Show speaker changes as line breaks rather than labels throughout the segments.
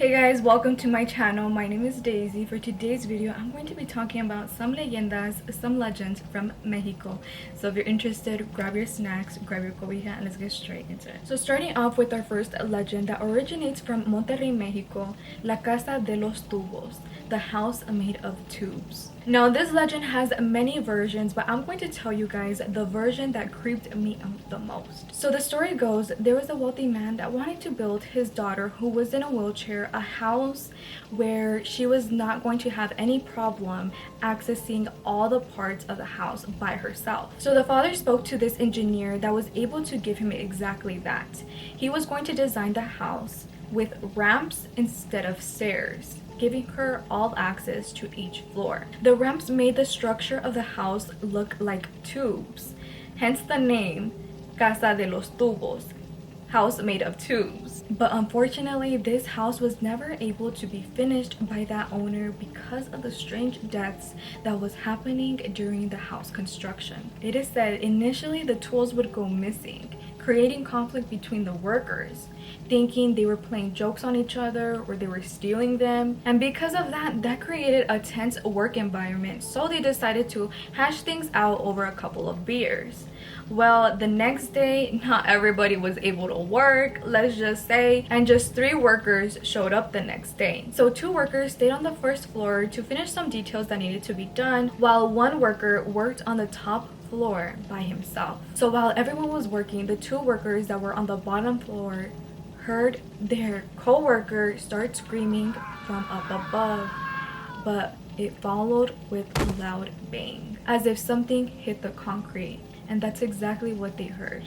Hey guys, welcome to my channel. My name is Daisy. For today's video, I'm going to be talking about some leyendas, some legends from Mexico. So if you're interested, grab your snacks, grab your cobija, and let's get straight into it. So starting off with our first legend that originates from Monterrey, Mexico, La Casa de los Tubos, the house made of tubes. Now this legend has many versions, but I'm going to tell you guys the version that creeped me out the most. So the story goes, there was a wealthy man that wanted to build his daughter, who was in a wheelchair, a house where she was not going to have any problem accessing all the parts of the house by herself. So the father spoke to this engineer that was able to give him exactly that. He was going to design the house with ramps instead of stairs, giving her all access to each floor. The ramps made the structure of the house look like tubes, hence the name Casa de los Tubos, house made of tubes. But unfortunately, this house was never able to be finished by that owner because of the strange deaths that was happening during the house construction. It is said initially the tools would go missing, creating conflict between the workers, thinking they were playing jokes on each other or they were stealing them. And because of that created a tense work environment, so they decided to hash things out over a couple of beers. Well, the next day, not everybody was able to work, let's just say, and just 3 workers showed up the next day. So 2 workers stayed on the first floor to finish some details that needed to be done, while 1 worker worked on the top floor by himself. So while everyone was working, the 2 workers that were on the bottom floor heard their co-worker start screaming from up above, but it followed with a loud bang, as if something hit the concrete. And that's exactly what they heard.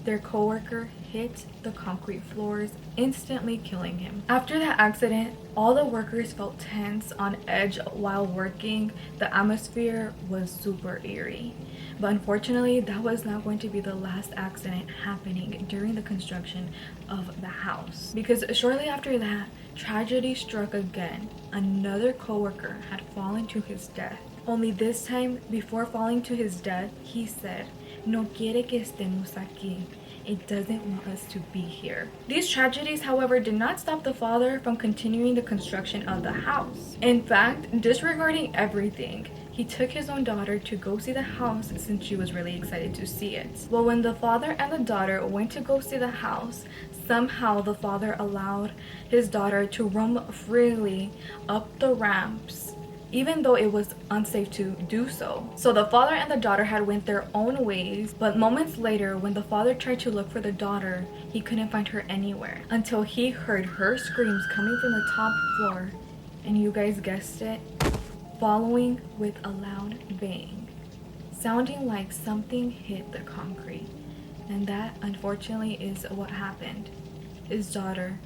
Their co-worker hit the concrete floors, instantly killing him. After that accident, all the workers felt tense, on edge while working. The atmosphere was super eerie. But unfortunately, that was not going to be the last accident happening during the construction of the house. Because shortly after that, tragedy struck again. Another co-worker had fallen to his death. Only this time, before falling to his death, he said, "No quiere que estemos aquí." It doesn't want us to be here. These tragedies, however, did not stop the father from continuing the construction of the house. In fact, disregarding everything, he took his own daughter to go see the house since she was really excited to see it. Well, when the father and the daughter went to go see the house, somehow the father allowed his daughter to roam freely up the ramps, even though it was unsafe to do so. So the father and the daughter had went their own ways, but moments later, when the father tried to look for the daughter, he couldn't find her anywhere until he heard her screams coming from the top floor, and you guys guessed it, following with a loud bang, sounding like something hit the concrete. And that, unfortunately, is what happened. His daughter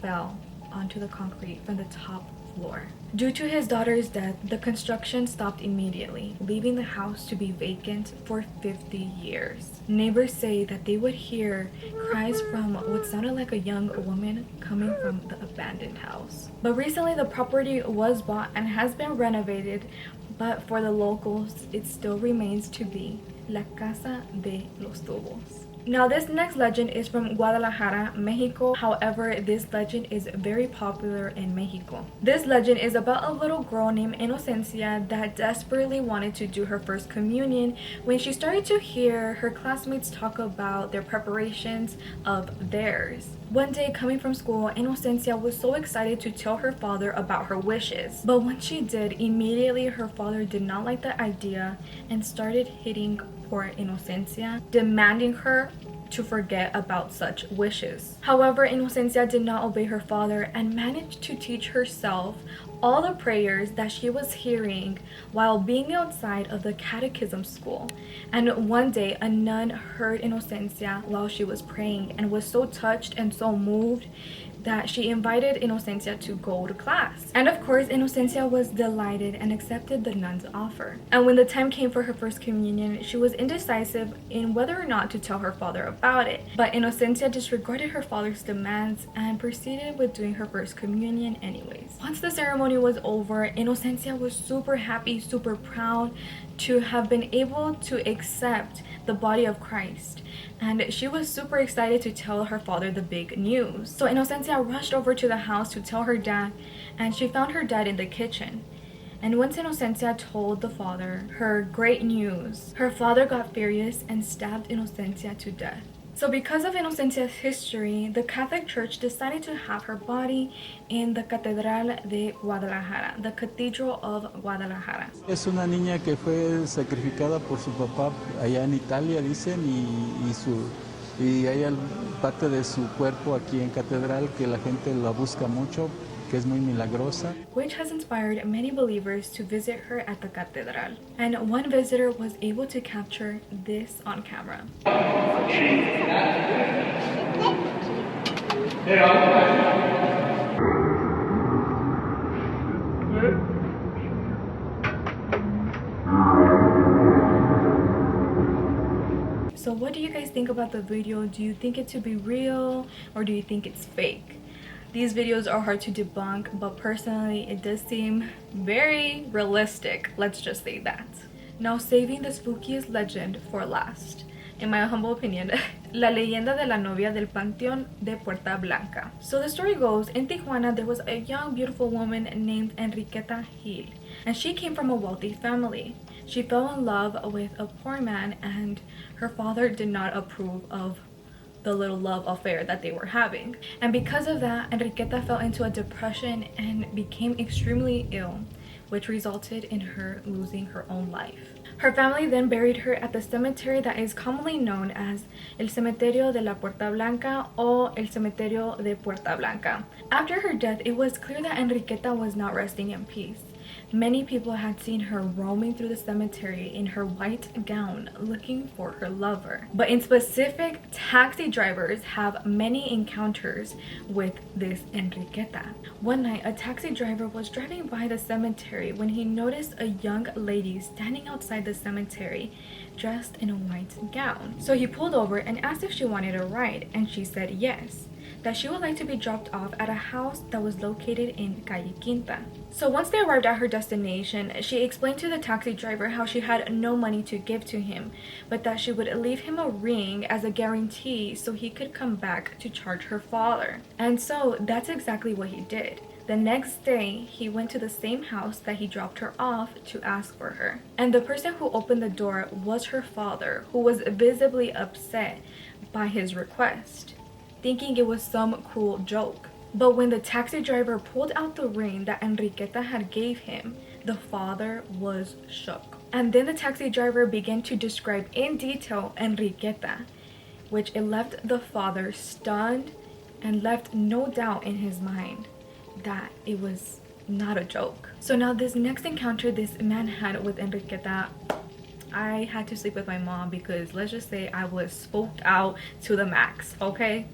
fell onto the concrete from the top floor. Due to his daughter's death, the construction stopped immediately, leaving the house to be vacant for 50 years. Neighbors say that they would hear cries from what sounded like a young woman coming from the abandoned house. But recently the property was bought and has been renovated, but for the locals, it still remains to be La Casa de los Tubos. Now this next legend is from Guadalajara, Mexico. However, this legend is very popular in Mexico. This legend is about a little girl named Inocencia that desperately wanted to do her first communion when she started to hear her classmates talk about their preparations of theirs. One day, coming from school, Inocencia was so excited to tell her father about her wishes. But when she did, immediately her father did not like the idea and started hitting poor Inocencia, demanding her to forget about such wishes. However, Inocencia did not obey her father and managed to teach herself all the prayers that she was hearing while being outside of the catechism school. And one day, a nun heard Inocencia while she was praying and was so touched and so moved that she invited Inocencia to go to class. And of course, Inocencia was delighted and accepted the nun's offer. And when the time came for her first communion, she was indecisive in whether or not to tell her father about it. But Inocencia disregarded her father's demands and proceeded with doing her first communion anyways. Once the ceremony was over, Inocencia was super happy, super proud to have been able to accept the body of Christ. And she was super excited to tell her father the big news. So Inocencia Inocencia rushed over to the house to tell her dad, and she found her dad in the kitchen. And once Inocencia told the father her great news, her father got furious and stabbed Inocencia to death. So because of Inocencia's history, the Catholic Church decided to have her body in the Catedral de Guadalajara, the Cathedral of Guadalajara.
Es una niña que fue sacrificada por su papá allá en Italia, dicen, y hay parte de su cuerpo aquí en Catedral que la gente la busca mucho, que es muy milagrosa.
Which has inspired many believers to visit her at the Catedral. And one visitor was able to capture this on camera. So what do you guys think about the video? Do you think it to be real or do you think it's fake? These videos are hard to debunk, but personally it does seem very realistic, let's just say that. Now, saving the spookiest legend for last, in my humble opinion, La Leyenda de la Novia del Panteón de Puerta Blanca. So the story goes, in Tijuana there was a young beautiful woman named Enriqueta Gil, and she came from a wealthy family. She fell in love with a poor man, and her father did not approve of the little love affair that they were having. And because of that, Enriqueta fell into a depression and became extremely ill, which resulted in her losing her own life. Her family then buried her at the cemetery that is commonly known as El Cementerio de la Puerta Blanca or El Cementerio de Puerta Blanca. After her death, it was clear that Enriqueta was not resting in peace. Many people had seen her roaming through the cemetery in her white gown looking for her lover. But in specific, taxi drivers have many encounters with this Enriqueta. One night, a taxi driver was driving by the cemetery when he noticed a young lady standing outside the cemetery dressed in a white gown. So he pulled over and asked if she wanted a ride, and she said yes, that she would like to be dropped off at a house that was located in Calle Quinta. So once they arrived at her destination, she explained to the taxi driver how she had no money to give to him, but that she would leave him a ring as a guarantee so he could come back to charge her father. And so that's exactly what he did. The next day, he went to the same house that he dropped her off to ask for her. And the person who opened the door was her father, who was visibly upset by his request, thinking it was some cruel joke. But when the taxi driver pulled out the ring that Enriqueta had gave him, the father was shook. And then the taxi driver began to describe in detail Enriqueta, which it left the father stunned and left no doubt in his mind that it was not a joke. So now this next encounter this man had with Enriqueta, I had to sleep with my mom because let's just say I was spooked out to the max, okay?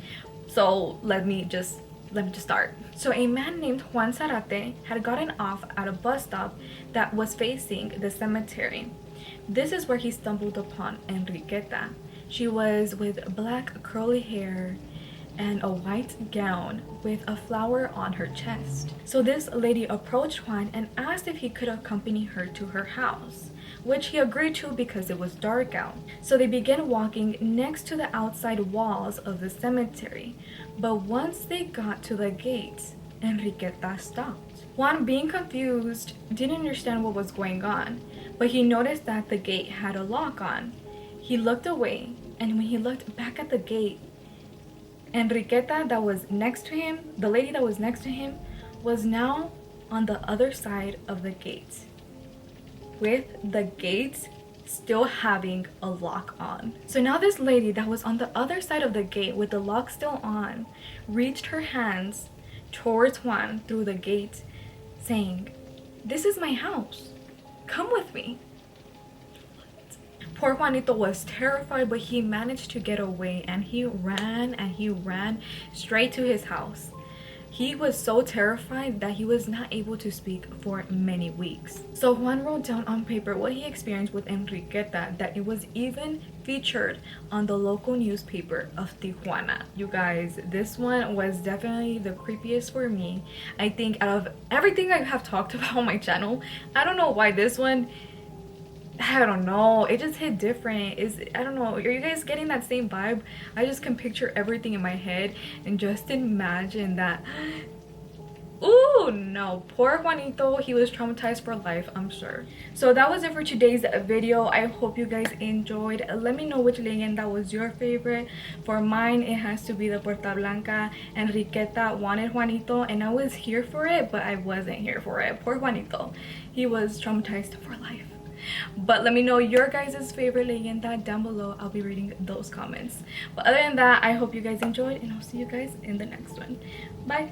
So let me just start. So a man named Juan Zarate had gotten off at a bus stop that was facing the cemetery. This is where he stumbled upon Enriqueta. She was with black curly hair and a white gown with a flower on her chest. So this lady approached Juan and asked if he could accompany her to her house, which he agreed to because it was dark out. So they began walking next to the outside walls of the cemetery. But once they got to the gates, Enriqueta stopped. Juan, being confused, didn't understand what was going on, but he noticed that the gate had a lock on. He looked away, and when he looked back at the gate, Enriqueta that was next to him, the lady that was next to him, was now on the other side of the gate, with the gates still having a lock on. So now this lady that was on the other side of the gate with the lock still on reached her hands towards Juan through the gate, saying, "This is my house. Come with me." Poor Juanito was terrified, but he managed to get away, and he ran straight to his house. He was so terrified that he was not able to speak for many weeks. So Juan wrote down on paper what he experienced with Enriqueta, that it was even featured on the local newspaper of Tijuana. You guys, this one was definitely the creepiest for me. I think out of everything I have talked about on my channel, I don't know why this one I don't know, it just hit different. I don't know, are you guys getting that same vibe? I just can picture everything in my head and just imagine that. Ooh, no, poor Juanito, he was traumatized for life, I'm sure. So that was it for today's video. I hope you guys enjoyed. Let me know which leyenda was your favorite. For mine, it has to be the Puerta Blanca. Enriqueta wanted Juanito and I was here for it, but I wasn't here for it. Poor Juanito, he was traumatized for life. But let me know your guys' favorite leyenda down below. I'll be reading those comments. But other than that, I hope you guys enjoyed and I'll see you guys in the next one. Bye.